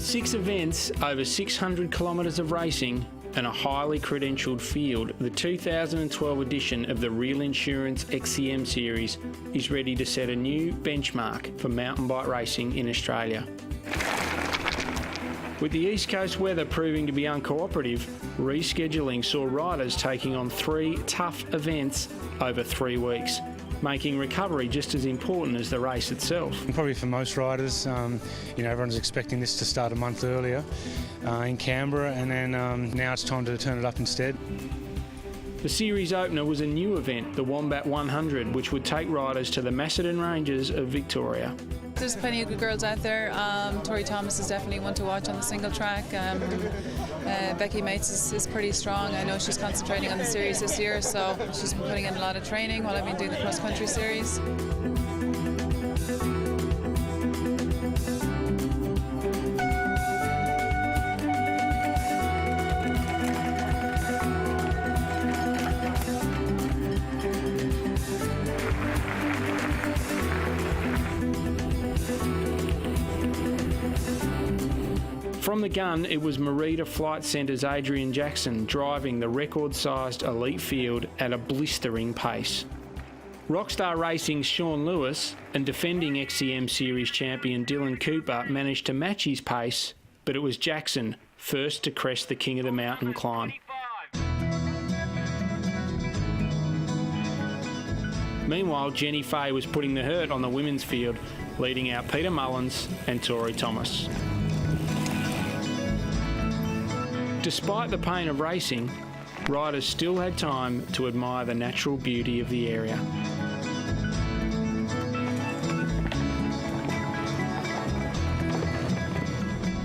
With 6 events, over 600 kilometres of racing and a highly credentialed field, the 2012 edition of the Real Insurance XCM series is ready to set a new benchmark for mountain bike racing in Australia. With the East Coast weather proving to be uncooperative, rescheduling saw riders taking on 3 tough events over 3 weeks, making recovery just as important as the race itself. Probably for most riders, everyone's expecting this to start a month earlier in Canberra, and then now it's time to turn it up instead. The series opener was a new event, the Wombat 100, which would take riders to the Macedon Ranges of Victoria. There's plenty of good girls out there. Tori Thomas is definitely one to watch on the single track. Becky Mates is pretty strong. I know she's concentrating on the series this year, so she's been putting in a lot of training while I've been doing the cross-country series. From the gun, it was Merida Flight Centre's Adrian Jackson driving the record-sized elite field at a blistering pace. Rockstar Racing's Sean Lewis and defending XCM Series champion Dylan Cooper managed to match his pace, but it was Jackson first to crest the King of the Mountain climb. Meanwhile, Jenny Fay was putting the hurt on the women's field, leading out Peter Mullins and Tori Thomas. Despite the pain of racing, riders still had time to admire the natural beauty of the area.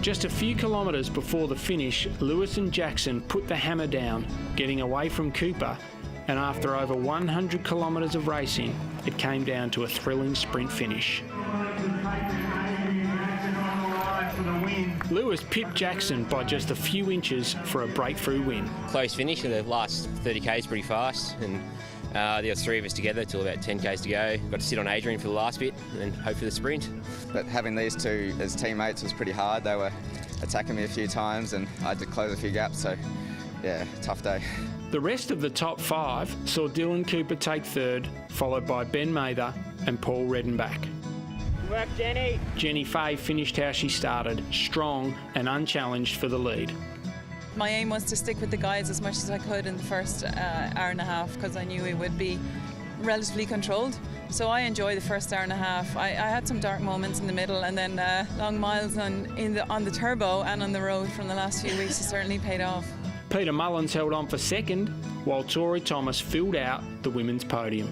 Just a few kilometres before the finish, Lewis and Jackson put the hammer down, getting away from Cooper, and after over 100 kilometres of racing, it came down to a thrilling sprint finish. Lewis pipped Jackson by just a few inches for a breakthrough win. Close finish, and the last 30k's pretty fast, and there were 3 of us together till about 10k's to go. Got to sit on Adrian for the last bit and hope for the sprint. But having these 2 as teammates was pretty hard. They were attacking me a few times and I had to close a few gaps, so yeah, tough day. The rest of the top 5 saw Dylan Cooper take 3rd, followed by Ben Mather and Paul Redenbach. Work, Jenny! Jenny Fay finished how she started, strong and unchallenged for the lead. My aim was to stick with the guys as much as I could in the first hour and a half, because I knew it would be relatively controlled. So I enjoyed the first hour and a half. I had some dark moments in the middle, and then long miles on the turbo and on the road from the last few weeks has certainly paid off. Peter Mullins held on for 2nd, while Tori Thomas filled out the women's podium.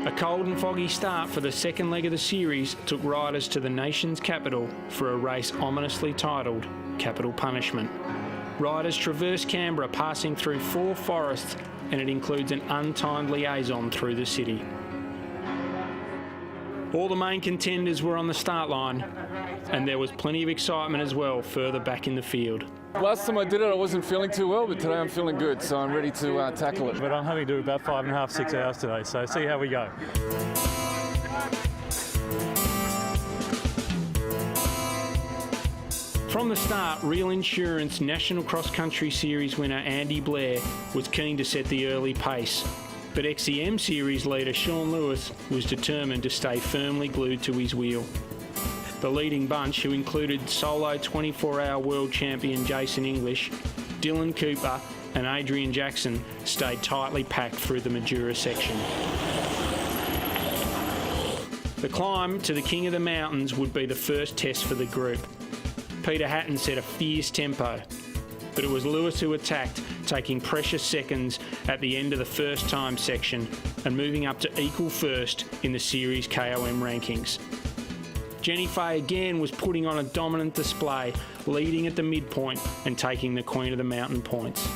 A cold and foggy start for the second leg of the series took riders to the nation's capital for a race ominously titled Capital Punishment. Riders traverse Canberra, passing through 4 forests, and it includes an untimed liaison through the city. All the main contenders were on the start line, and there was plenty of excitement as well further back in the field. Last time I did it, I wasn't feeling too well, but today I'm feeling good, so I'm ready to tackle it. But I'm hoping to do about 5.5, 6 hours today, so see how we go. From the start, Real Insurance National Cross Country Series winner Andy Blair was keen to set the early pace, but XCM Series leader Sean Lewis was determined to stay firmly glued to his wheel. The leading bunch, who included solo 24-hour world champion Jason English, Dylan Cooper and Adrian Jackson, stayed tightly packed through the Majura section. The climb to the King of the Mountains would be the first test for the group. Peter Hatton set a fierce tempo, but it was Lewis who attacked, taking precious seconds at the end of the first time section and moving up to equal first in the series KOM rankings. Jenny Fay again was putting on a dominant display, leading at the midpoint and taking the Queen of the Mountain points.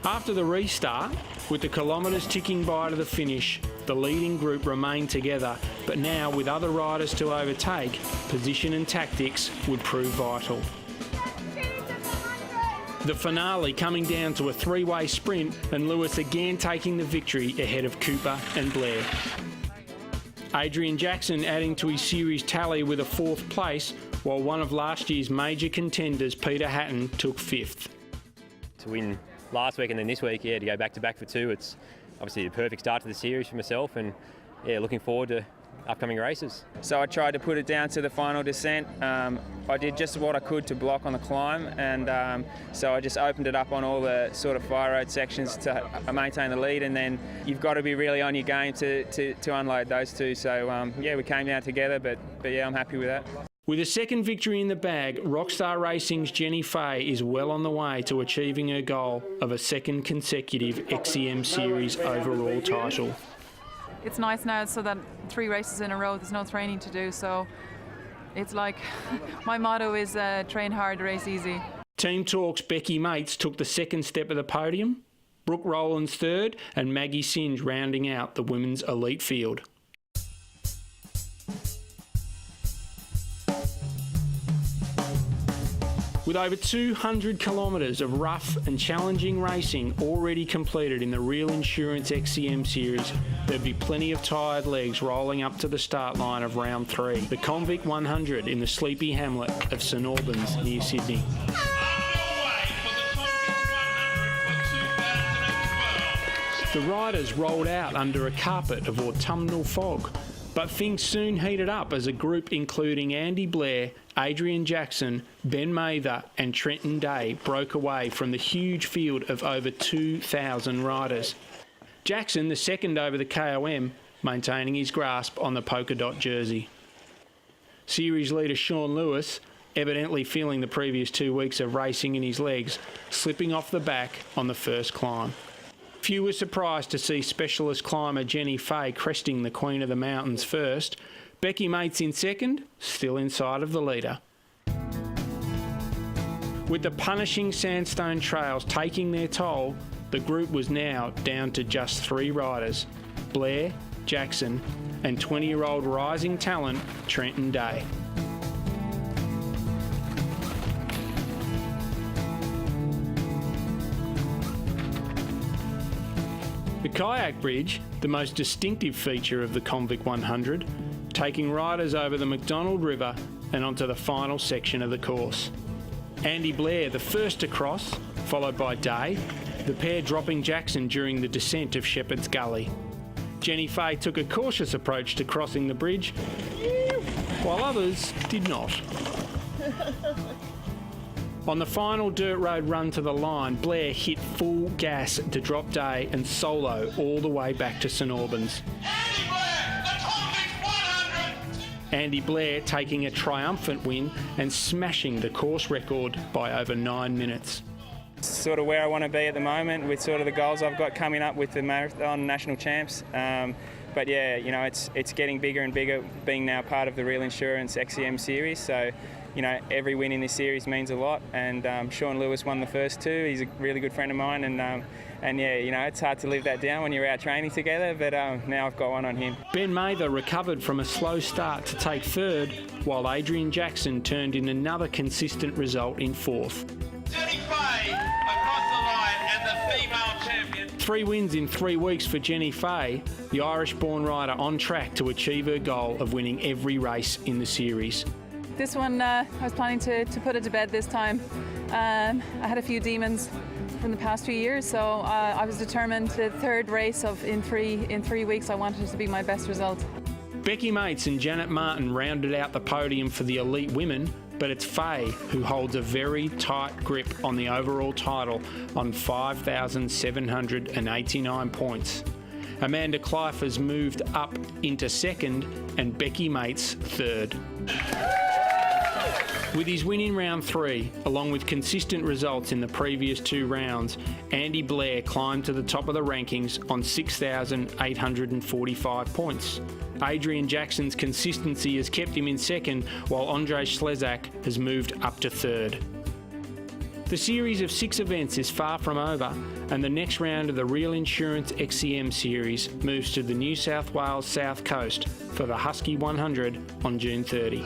After the restart, with the kilometres ticking by to the finish, the leading group remained together, but now with other riders to overtake, position and tactics would prove vital. The finale coming down to a 3-way sprint, and Lewis again taking the victory ahead of Cooper and Blair. Adrian Jackson adding to his series tally with a 4th place, while one of last year's major contenders, Peter Hatton, took 5th. To win last week and then this week, to go back-to-back for 2, it's obviously the perfect start to the series for myself, and looking forward to upcoming races. So I tried to put it down to the final descent. I did just what I could to block on the climb, and so I just opened it up on all the sort of fire road sections to maintain the lead, and then you've got to be really on your game to unload those two. So we came down together, but I'm happy with that. With a second victory in the bag, Rockstar Racing's Jenny Fay is well on the way to achieving her goal of a second consecutive XCM Series overall title. It's nice now so that 3 races in a row, there's no training to do, so it's like my motto is train hard, race easy. Team Talk's Becky Mates took the second step of the podium, Brooke Rowlands 3rd, and Maggie Singe rounding out the women's elite field. With over 200 kilometres of rough and challenging racing already completed in the Real Insurance XCM Series, there'd be plenty of tired legs rolling up to the start line of round 3, the Convict 100 in the sleepy hamlet of St Albans near Sydney. The riders rolled out under a carpet of autumnal fog, but things soon heated up as a group including Andy Blair, Adrian Jackson, Ben Mather and Trenton Day broke away from the huge field of over 2,000 riders. Jackson, the second over the KOM, maintaining his grasp on the polka dot jersey. Series leader Sean Lewis, evidently feeling the previous 2 weeks of racing in his legs, slipping off the back on the first climb. Few were surprised to see specialist climber Jenny Fay cresting the Queen of the Mountains first, Becky Mates in second, still inside of the leader. With the punishing sandstone trails taking their toll, the group was now down to just 3 riders, Blair, Jackson and 20-year-old rising talent Trenton Day. The kayak bridge, the most distinctive feature of the Convict 100, taking riders over the McDonald River and onto the final section of the course. Andy Blair, the first to cross, followed by Day, the pair dropping Jackson during the descent of Shepherd's Gully. Jenny Fay took a cautious approach to crossing the bridge, while others did not. On the final dirt road run to the line, Blair hit full gas to drop Day and solo all the way back to St Albans. Andy Blair taking a triumphant win and smashing the course record by over 9 minutes. Sort of where I want to be at the moment with sort of the goals I've got coming up with the Marathon National Champs. But yeah, it's getting bigger and bigger being now part of the Real Insurance XCM Series. So, every win in this series means a lot. And Sean Lewis won the first 2. He's a really good friend of mine. And yeah, it's hard to live that down when you're out training together, but now I've got one on him. Ben Mather recovered from a slow start to take 3rd, while Adrian Jackson turned in another consistent result in 4th. Jenny Fay across the line and the female champion. 3 wins in 3 weeks for Jenny Fay, the Irish-born rider on track to achieve her goal of winning every race in the series. This one, I was planning to put it to bed this time. I had a few demons from the past few years, so I was determined the 3rd race in three weeks I wanted it to be my best result. Becky Mates and Janet Martin rounded out the podium for the elite women, but it's Fay who holds a very tight grip on the overall title on 5,789 points. Amanda Clyffe has moved up into 2nd and Becky Mates 3rd. With his win in round 3, along with consistent results in the previous 2 rounds, Andy Blair climbed to the top of the rankings on 6,845 points. Adrian Jackson's consistency has kept him in 2nd, while Andre Slezak has moved up to 3rd. The series of 6 events is far from over, and the next round of the Real Insurance XCM Series moves to the New South Wales South Coast for the Husky 100 on June 30.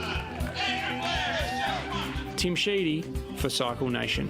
Tim Sheedy for Cycle Nation.